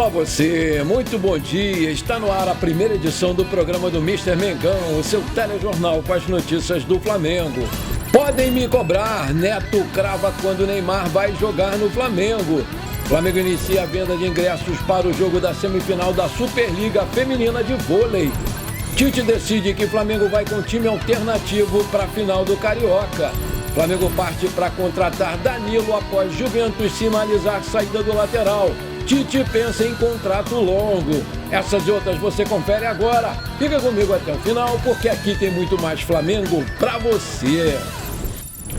Olá você, muito bom dia. Está no ar a primeira edição do programa do Mr. Mengão, o seu telejornal com as notícias do Flamengo. Podem me cobrar, Neto crava quando Neymar vai jogar no Flamengo. Flamengo inicia a venda de ingressos para o jogo da semifinal da Superliga Feminina de Vôlei. Tite decide que Flamengo vai com time alternativo para a final do Carioca. Flamengo parte para contratar Danilo após Juventus sinalizar saída do lateral. Tite pensa em contrato longo. Essas e outras você confere agora. Fica comigo até o final, porque aqui tem muito mais Flamengo para você.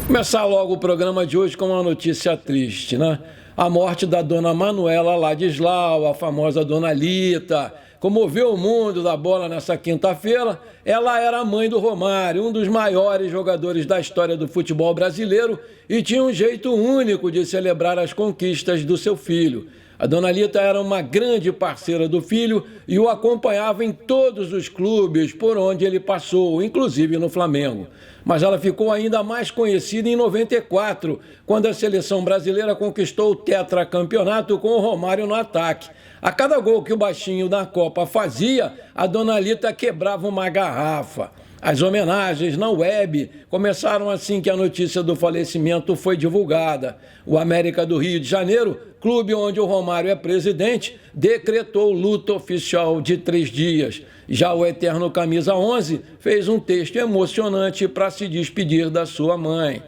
Começar logo o programa de hoje com uma notícia triste, né? A morte da dona Manuela Ladislau, a famosa dona Lita, comoveu o mundo da bola nessa quinta-feira. Ela era a mãe do Romário, um dos maiores jogadores da história do futebol brasileiro, e tinha um jeito único de celebrar as conquistas do seu filho. A dona Lita era uma grande parceira do filho e o acompanhava em todos os clubes por onde ele passou, inclusive no Flamengo. Mas ela ficou ainda mais conhecida em 94, quando a seleção brasileira conquistou o tetracampeonato com o Romário no ataque. A cada gol que o baixinho da Copa fazia, a dona Lita quebrava uma garrafa. As homenagens na web começaram assim que a notícia do falecimento foi divulgada. O América do Rio de Janeiro, clube onde o Romário é presidente, decretou luto oficial de 3 dias. Já o eterno Camisa 11 fez um texto emocionante para se despedir da sua mãe.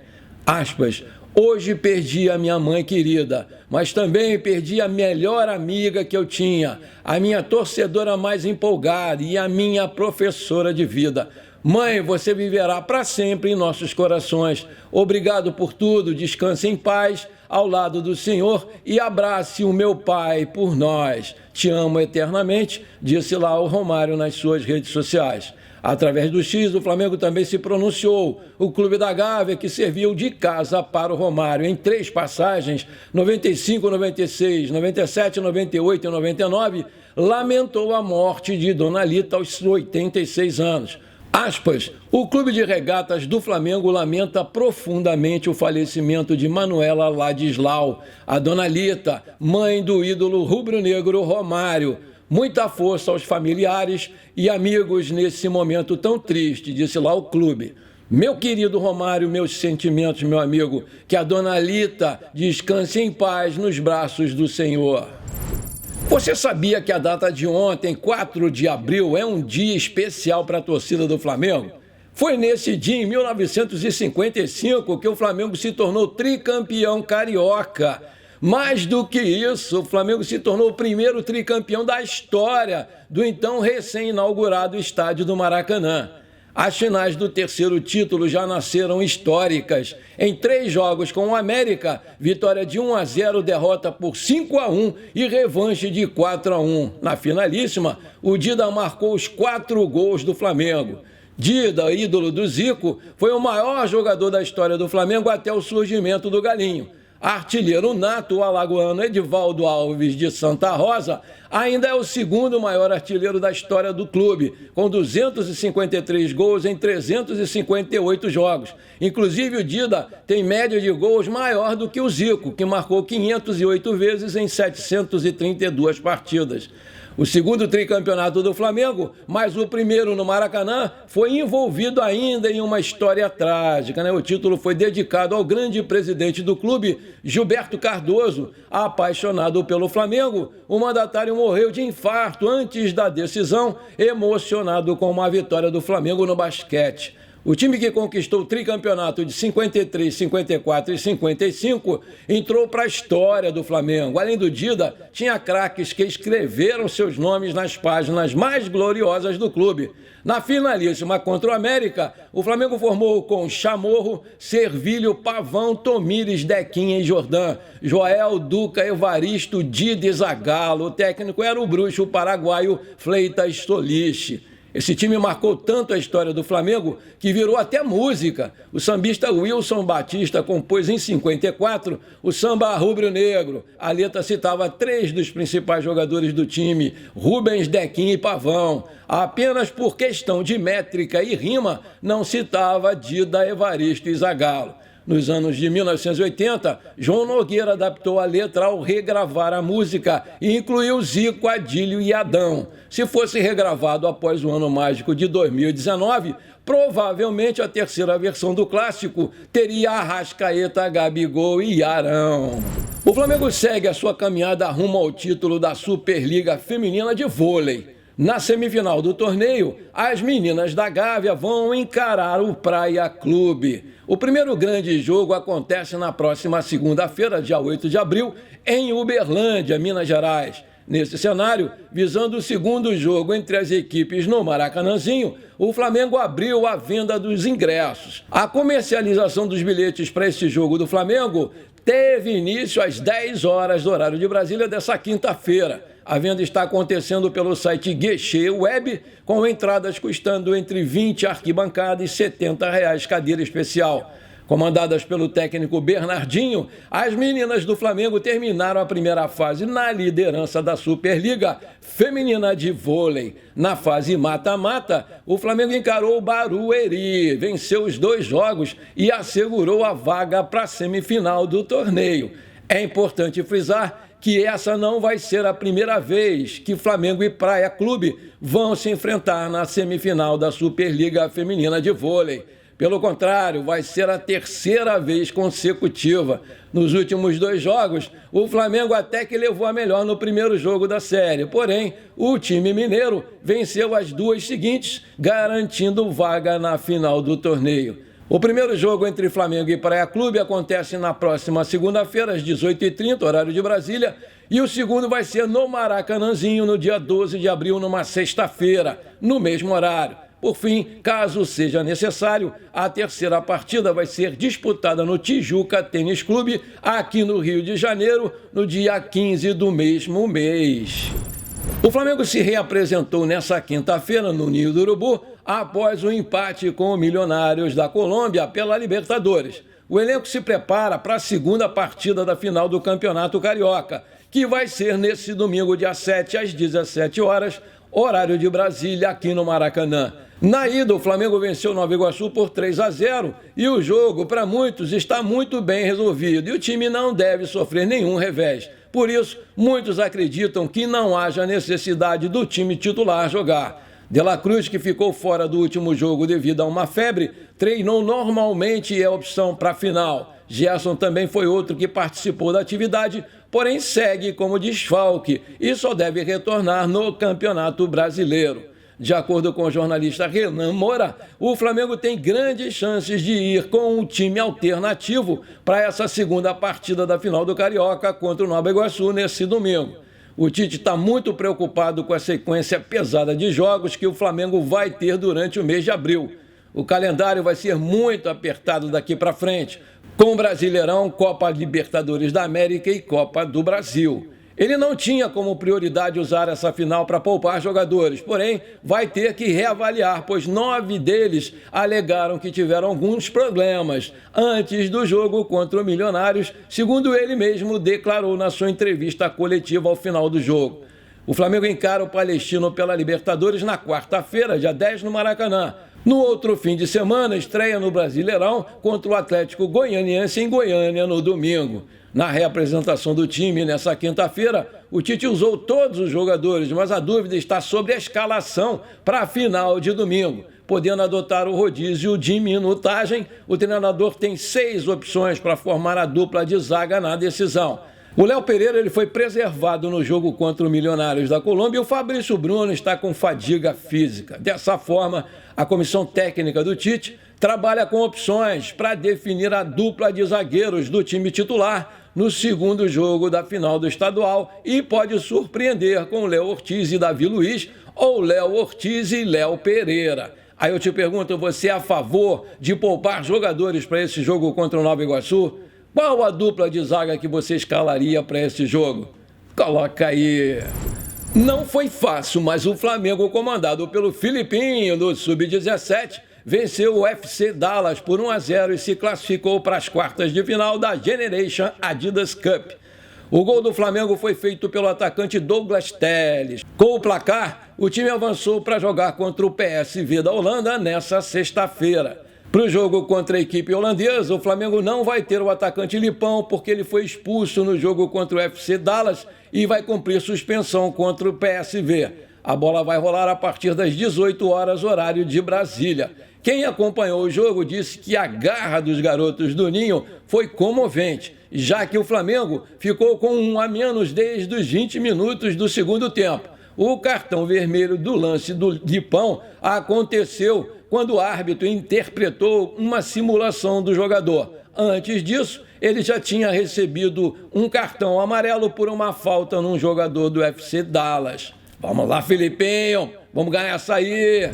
Aspas, hoje perdi a minha mãe querida, mas também perdi a melhor amiga que eu tinha, a minha torcedora mais empolgada e a minha professora de vida. Mãe, você viverá para sempre em nossos corações. Obrigado por tudo, descanse em paz, ao lado do Senhor, e abrace o meu pai por nós. Te amo eternamente, disse lá o Romário nas suas redes sociais. Através do X, o Flamengo também se pronunciou. O Clube da Gávea, que serviu de casa para o Romário em 3 passagens, 95, 96, 97, 98 e 99, lamentou a morte de dona Lita aos 86 anos. Aspas, o Clube de Regatas do Flamengo lamenta profundamente o falecimento de Manuela Ladislau, a dona Lita, mãe do ídolo rubro-negro Romário. Muita força aos familiares e amigos nesse momento tão triste, disse lá o clube. Meu querido Romário, meus sentimentos, meu amigo, que a dona Lita descanse em paz nos braços do Senhor. Você sabia que a data de ontem, 4 de abril, é um dia especial para a torcida do Flamengo? Foi nesse dia, em 1955, que o Flamengo se tornou tricampeão carioca. Mais do que isso, o Flamengo se tornou o primeiro tricampeão da história do então recém-inaugurado estádio do Maracanã. As finais do terceiro título já nasceram históricas. Em 3 jogos com o América, vitória de 1-0, derrota por 5-1 e revanche de 4-1. Na finalíssima, o Dida marcou os 4 gols do Flamengo. Dida, ídolo do Zico, foi o maior jogador da história do Flamengo até o surgimento do Galinho. Artilheiro nato, o alagoano Edivaldo Alves de Santa Rosa, ainda é o 2º maior artilheiro da história do clube, com 253 gols em 358 jogos. Inclusive, o Dida tem média de gols maior do que o Zico, que marcou 508 vezes em 732 partidas. O 2º tricampeonato do Flamengo, mas o primeiro no Maracanã, foi envolvido ainda em uma história trágica, né? O título foi dedicado ao grande presidente do clube, Gilberto Cardoso. Apaixonado pelo Flamengo, o mandatário morreu de infarto antes da decisão, emocionado com uma vitória do Flamengo no basquete. O time que conquistou o tricampeonato de 53, 54 e 55 entrou para a história do Flamengo. Além do Dida, tinha craques que escreveram seus nomes nas páginas mais gloriosas do clube. Na finalíssima contra o América, o Flamengo formou com Chamorro, Servilho, Pavão, Tomires, Dequinha e Jordan, Joel, Duca, Evaristo, Dida e Zagallo. O técnico era o bruxo paraguaio Fleitas Solis. Esse time marcou tanto a história do Flamengo que virou até música. O sambista Wilson Batista compôs em 54 o samba rubro-negro. A letra citava 3 dos principais jogadores do time, Rubens, Dequinha e Pavão. Apenas por questão de métrica e rima, não citava Dida, Evaristo e Zagallo. Nos anos de 1980, João Nogueira adaptou a letra ao regravar a música e incluiu Zico, Adílio e Adão. Se fosse regravado após o Ano Mágico de 2019, provavelmente a terceira versão do clássico teria Arrascaeta, Gabigol e Arão. O Flamengo segue a sua caminhada rumo ao título da Superliga Feminina de Vôlei. Na semifinal do torneio, as meninas da Gávea vão encarar o Praia Clube. O primeiro grande jogo acontece na próxima segunda-feira, dia 8 de abril, em Uberlândia, Minas Gerais. Nesse cenário, visando o segundo jogo entre as equipes no Maracanãzinho, o Flamengo abriu a venda dos ingressos. A comercialização dos bilhetes para esse jogo do Flamengo teve início às 10 horas do horário de Brasília dessa quinta-feira. A venda está acontecendo pelo site Guichê Web, com entradas custando entre 20 arquibancada e R$ 70 cadeira especial. Comandadas pelo técnico Bernardinho, as meninas do Flamengo terminaram a primeira fase na liderança da Superliga Feminina de Vôlei. Na fase mata-mata, o Flamengo encarou o Barueri, venceu os 2 jogos e assegurou a vaga para a semifinal do torneio. É importante frisar que essa não vai ser a primeira vez que Flamengo e Praia Clube vão se enfrentar na semifinal da Superliga Feminina de Vôlei. Pelo contrário, vai ser a terceira vez consecutiva. Nos últimos 2 jogos, o Flamengo até que levou a melhor no primeiro jogo da série. Porém, o time mineiro venceu as 2 seguintes, garantindo vaga na final do torneio. O primeiro jogo entre Flamengo e Praia Clube acontece na próxima segunda-feira, às 18h30, horário de Brasília, e o segundo vai ser no Maracanãzinho, no dia 12 de abril, numa sexta-feira, no mesmo horário. Por fim, caso seja necessário, a terceira partida vai ser disputada no Tijuca Tênis Clube, aqui no Rio de Janeiro, no dia 15 do mesmo mês. O Flamengo se reapresentou nessa quinta-feira no Ninho do Urubu após o empate com o Milionários da Colômbia pela Libertadores. O elenco se prepara para a segunda partida da final do Campeonato Carioca, que vai ser nesse domingo, dia 7, às 17 horas, horário de Brasília, aqui no Maracanã. Na ida, o Flamengo venceu Nova Iguaçu por 3-0 e o jogo, para muitos, está muito bem resolvido e o time não deve sofrer nenhum revés. Por isso, muitos acreditam que não haja necessidade do time titular jogar. De La Cruz, que ficou fora do último jogo devido a uma febre, treinou normalmente e é opção para a final. Gerson também foi outro que participou da atividade, porém segue como desfalque e só deve retornar no Campeonato Brasileiro. De acordo com o jornalista Renan Moura, o Flamengo tem grandes chances de ir com um time alternativo para essa segunda partida da final do Carioca contra o Nova Iguaçu nesse domingo. O Tite está muito preocupado com a sequência pesada de jogos que o Flamengo vai ter durante o mês de abril. O calendário vai ser muito apertado daqui para frente, com Brasileirão, Copa Libertadores da América e Copa do Brasil. Ele não tinha como prioridade usar essa final para poupar jogadores, porém vai ter que reavaliar, pois 9 deles alegaram que tiveram alguns problemas antes do jogo contra o Milionários, segundo ele mesmo declarou na sua entrevista coletiva ao final do jogo. O Flamengo encara o Palestino pela Libertadores na quarta-feira, dia 10, no Maracanã. No outro fim de semana, estreia no Brasileirão contra o Atlético Goianiense em Goiânia no domingo. Na reapresentação do time nessa quinta-feira, o Tite usou todos os jogadores, mas a dúvida está sobre a escalação para a final de domingo. Podendo adotar o rodízio de minutagem, o treinador tem 6 opções para formar a dupla de zaga na decisão. O Léo Pereira ele foi preservado no jogo contra o Milionários da Colômbia e o Fabrício Bruno está com fadiga física. Dessa forma, a comissão técnica do Tite trabalha com opções para definir a dupla de zagueiros do time titular no segundo jogo da final do estadual e pode surpreender com Léo Ortiz e Davi Luiz ou Léo Ortiz e Léo Pereira. Aí eu te pergunto, você é a favor de poupar jogadores para esse jogo contra o Nova Iguaçu? Qual a dupla de zaga que você escalaria para esse jogo? Coloca aí. Não foi fácil, mas o Flamengo, comandado pelo Filipinho, do Sub-17, venceu o FC Dallas por 1-0 e se classificou para as quartas de final da Generation Adidas Cup. O gol do Flamengo foi feito pelo atacante Douglas Telles. Com o placar, o time avançou para jogar contra o PSV da Holanda nessa sexta-feira. Para o jogo contra a equipe holandesa, o Flamengo não vai ter o atacante Lipão, porque ele foi expulso no jogo contra o FC Dallas e vai cumprir suspensão contra o PSV. A bola vai rolar a partir das 18 horas, horário de Brasília. Quem acompanhou o jogo disse que a garra dos garotos do Ninho foi comovente, já que o Flamengo ficou com 1 a menos desde os 20 minutos do segundo tempo. O cartão vermelho do lance do Lipão aconteceu quando o árbitro interpretou uma simulação do jogador. Antes disso, ele já tinha recebido um cartão amarelo por uma falta num jogador do FC Dallas. Vamos lá, Filipinho, vamos ganhar essa aí.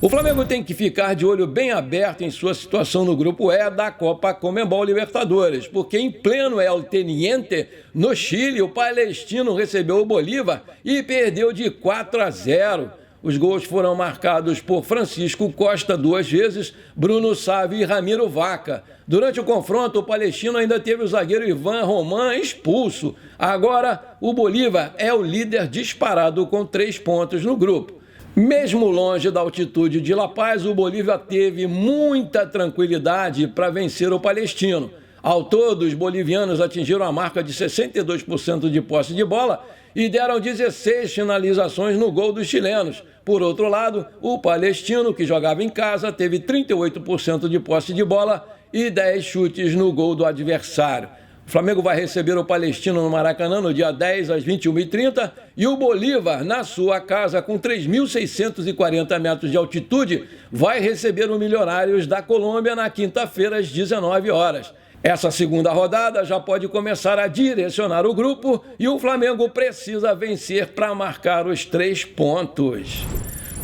O Flamengo tem que ficar de olho bem aberto em sua situação no grupo E da Copa Conmebol Libertadores, porque em pleno El Teniente, no Chile, o Palestino recebeu o Bolívar e perdeu de 4 a 0. Os gols foram marcados por Francisco Costa 2 vezes, Bruno Sávio e Ramiro Vaca. Durante o confronto, o Palestino ainda teve o zagueiro Ivan Roman expulso. Agora, o Bolívar é o líder disparado com 3 pontos no grupo. Mesmo longe da altitude de La Paz, o Bolívar teve muita tranquilidade para vencer o Palestino. Ao todo, os bolivianos atingiram a marca de 62% de posse de bola e deram 16 finalizações no gol dos chilenos. Por outro lado, o Palestino, que jogava em casa, teve 38% de posse de bola e 10 chutes no gol do adversário. O Flamengo vai receber o Palestino no Maracanã no dia 10 às 21h30 e o Bolívar, na sua casa, com 3.640 metros de altitude, vai receber o Milionários da Colômbia na quinta-feira às 19 horas. Essa segunda rodada já pode começar a direcionar o grupo e o Flamengo precisa vencer para marcar os 3 pontos.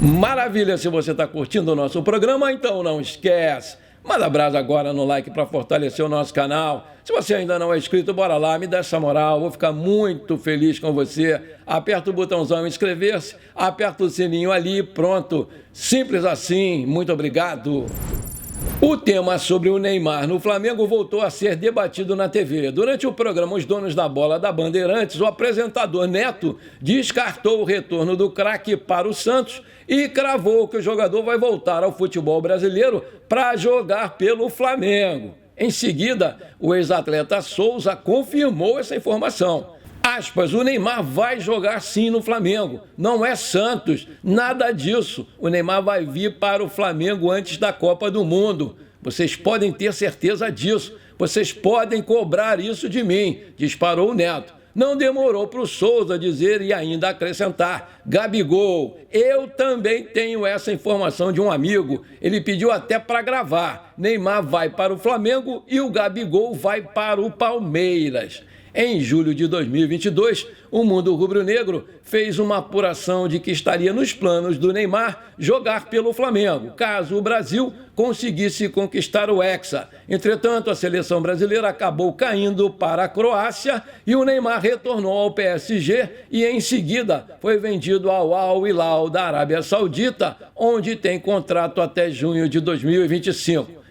Maravilha! Se você está curtindo o nosso programa, então não esquece. Manda brasa agora no like para fortalecer o nosso canal. Se você ainda não é inscrito, bora lá, me dá essa moral, vou ficar muito feliz com você. Aperta o botãozão inscrever-se, aperta o sininho ali, pronto. Simples assim, muito obrigado. O tema sobre o Neymar no Flamengo voltou a ser debatido na TV. Durante o programa Os Donos da Bola da Bandeirantes, o apresentador Neto descartou o retorno do craque para o Santos e cravou que o jogador vai voltar ao futebol brasileiro para jogar pelo Flamengo. Em seguida, o ex-atleta Souza confirmou essa informação. Aspas, o Neymar vai jogar sim no Flamengo, não é Santos, nada disso. O Neymar vai vir para o Flamengo antes da Copa do Mundo. Vocês podem ter certeza disso, vocês podem cobrar isso de mim, disparou o Neto. Não demorou para o Souza dizer e ainda acrescentar, Gabigol, eu também tenho essa informação de um amigo, ele pediu até para gravar. Neymar vai para o Flamengo e o Gabigol vai para o Palmeiras. Em julho de 2022, o Mundo Rubro-Negro fez uma apuração de que estaria nos planos do Neymar jogar pelo Flamengo, caso o Brasil conseguisse conquistar o Hexa. Entretanto, a seleção brasileira acabou caindo para a Croácia e o Neymar retornou ao PSG e, em seguida, foi vendido ao Al Hilal da Arábia Saudita, onde tem contrato até junho de 2025.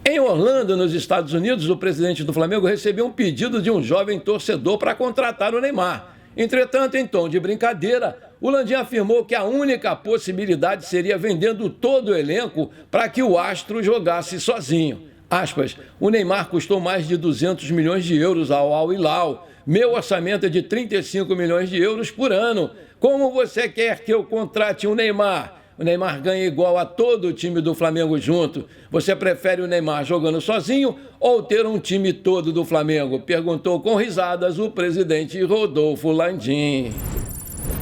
Em Orlando, nos Estados Unidos, o presidente do Flamengo recebeu um pedido de um jovem torcedor para contratar o Neymar. Entretanto, em tom de brincadeira, o Landim afirmou que a única possibilidade seria vendendo todo o elenco para que o astro jogasse sozinho. Aspas, o Neymar custou mais de 200 milhões de euros ao Al Hilal. Meu orçamento é de 35 milhões de euros por ano. Como você quer que eu contrate um Neymar? O Neymar ganha igual a todo o time do Flamengo junto. Você prefere o Neymar jogando sozinho ou ter um time todo do Flamengo? Perguntou com risadas o presidente Rodolfo Landim.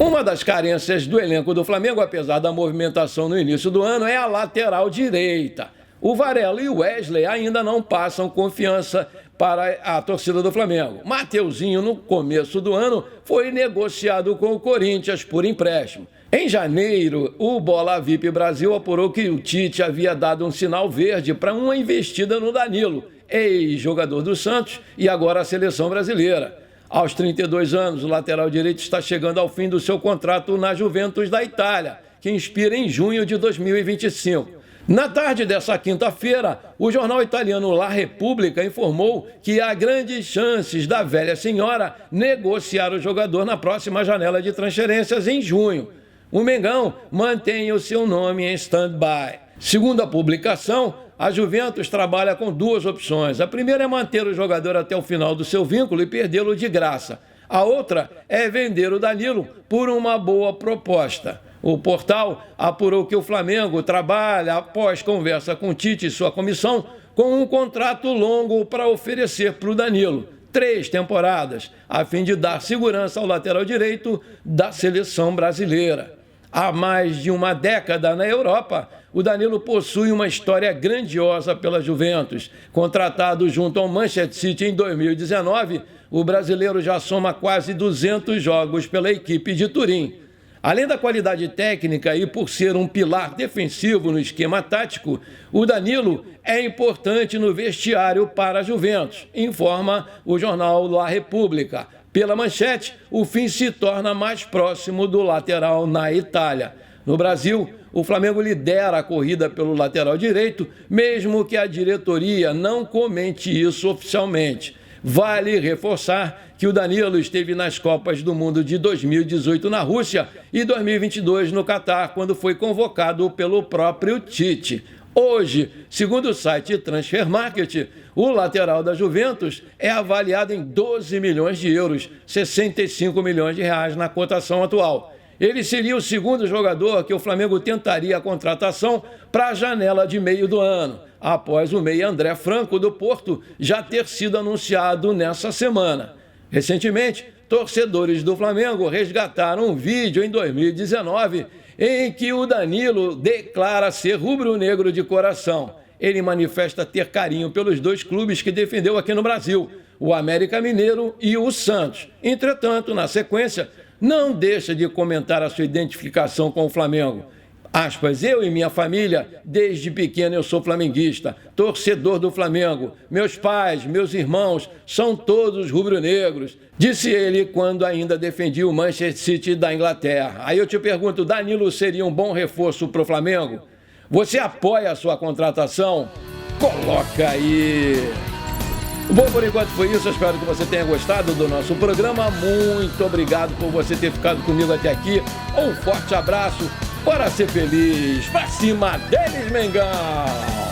Uma das carências do elenco do Flamengo, apesar da movimentação no início do ano, é a lateral direita. O Varela e o Wesley ainda não passam confiança para a torcida do Flamengo. Mateuzinho, no começo do ano, foi negociado com o Corinthians por empréstimo. Em janeiro, o Bola VIP Brasil apurou que o Tite havia dado um sinal verde para uma investida no Danilo, ex-jogador do Santos e agora a seleção brasileira. Aos 32 anos, o lateral direito está chegando ao fim do seu contrato na Juventus da Itália, que expira em junho de 2025. Na tarde dessa quinta-feira, o jornal italiano La Repubblica informou que há grandes chances da velha senhora negociar o jogador na próxima janela de transferências em junho. O Mengão mantém o seu nome em stand-by. Segundo a publicação, a Juventus trabalha com duas opções. A primeira é manter o jogador até o final do seu vínculo e perdê-lo de graça. A outra é vender o Danilo por uma boa proposta. O portal apurou que o Flamengo trabalha, após conversa com Tite e sua comissão, com um contrato longo para oferecer para o Danilo. 3 temporadas, a fim de dar segurança ao lateral direito da seleção brasileira. Há mais de uma década na Europa, o Danilo possui uma história grandiosa pela Juventus. Contratado junto ao Manchester City em 2019, o brasileiro já soma quase 200 jogos pela equipe de Turim. Além da qualidade técnica e por ser um pilar defensivo no esquema tático, o Danilo é importante no vestiário para a Juventus, informa o jornal La Repubblica. Pela manchete, o fim se torna mais próximo do lateral na Itália. No Brasil, o Flamengo lidera a corrida pelo lateral direito, mesmo que a diretoria não comente isso oficialmente. Vale reforçar que o Danilo esteve nas Copas do Mundo de 2018 na Rússia e 2022 no Catar, quando foi convocado pelo próprio Tite. Hoje, segundo o site Transfer Market, o lateral da Juventus é avaliado em 12 milhões de euros, 65 milhões de reais na cotação atual. Ele seria o segundo jogador que o Flamengo tentaria a contratação para a janela de meio do ano, após o meia André Franco do Porto já ter sido anunciado nessa semana. Recentemente, torcedores do Flamengo resgataram um vídeo em 2019 em que o Danilo declara ser rubro-negro de coração. Ele manifesta ter carinho pelos 2 clubes que defendeu aqui no Brasil, o América Mineiro e o Santos. Entretanto, na sequência, não deixa de comentar a sua identificação com o Flamengo. Aspas, eu e minha família, desde pequeno eu sou flamenguista, torcedor do Flamengo. Meus pais, meus irmãos, são todos rubro-negros, disse ele quando ainda defendia o Manchester City da Inglaterra. Aí eu te pergunto, Danilo seria um bom reforço para o Flamengo? Você apoia a sua contratação? Coloca aí! Bom, por enquanto foi isso. Eu espero que você tenha gostado do nosso programa. Muito obrigado por você ter ficado comigo até aqui. Um forte abraço. Bora ser feliz. Pra cima deles, Mengão!